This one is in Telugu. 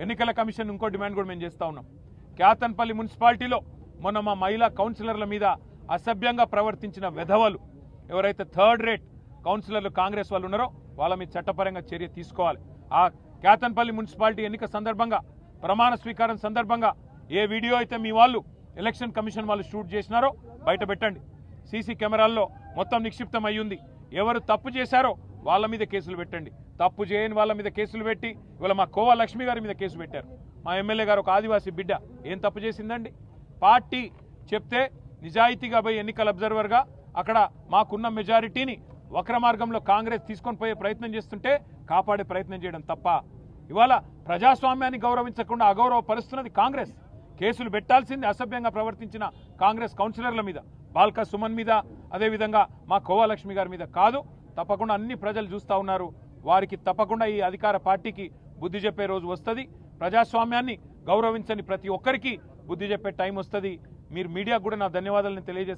ఎన్నికల కమిషన్ ఇంకో డిమాండ్ కూడా మేము చేస్తా ఉన్నాం. క్యాతన్పల్లి మున్సిపాలిటీలో మొన్న మా మహిళా కౌన్సిలర్ల మీద అసభ్యంగా ప్రవర్తించిన వెధవలు ఎవరైతే థర్డ్ రేట్ కౌన్సిలర్లు కాంగ్రెస్ వాళ్ళు ఉన్నారో వాళ్ళ మీద చట్టపరంగా చర్య తీసుకోవాలి. ఆ క్యాతన్పల్లి మున్సిపాలిటీ ఎన్నిక సందర్భంగా ప్రమాణ స్వీకారం సందర్భంగా ఏ వీడియో అయితే మీ వాళ్ళు ఎలక్షన్ కమిషన్ వాళ్ళు షూట్ చేసినారో బయట పెట్టండి. సీసీ కెమెరాల్లో మొత్తం నిక్షిప్తం అయ్యింది. ఎవరు తప్పు చేశారో వాళ్ళ మీద కేసులు పెట్టండి. తప్పు చేయని వాళ్ళ మీద కేసులు పెట్టి ఇవాళ మా కోవా లక్ష్మి గారి మీద కేసు పెట్టారు. మా ఎమ్మెల్యే గారు ఒక ఆదివాసీ బిడ్డ ఏం తప్పు చేసిందండి? పార్టీ చెప్తే నిజాయితీగా పోయి ఎన్నికల అబ్జర్వర్గా అక్కడ మాకున్న మెజారిటీని వక్ర మార్గంలో కాంగ్రెస్ తీసుకొని పోయే ప్రయత్నం చేస్తుంటే కాపాడే ప్రయత్నం చేయడం తప్ప ఇవాళ ప్రజాస్వామ్యాన్ని గౌరవించకుండా అగౌరవపరుస్తున్నది కాంగ్రెస్. కేసులు పెట్టాల్సింది అసభ్యంగా ప్రవర్తించిన కాంగ్రెస్ కౌన్సిలర్ల మీద, బాల్కా సుమన్ మీద, అదేవిధంగా మా కోవాలక్ష్మి గారి మీద కాదు. తప్పకుండా అన్ని ప్రజలు చూస్తూ ఉన్నారు. వారికి తప్పకుండా ఈ అధికార పార్టీకి బుద్ధి చెప్పే రోజు వస్తుంది. ప్రజాస్వామ్యాన్ని గౌరవించని ప్రతి ఒక్కరికి బుద్ధి చెప్పే టైం వస్తుంది. మీరు మీడియాకు కూడా నా ధన్యవాదాలను తెలియజేస్తాను.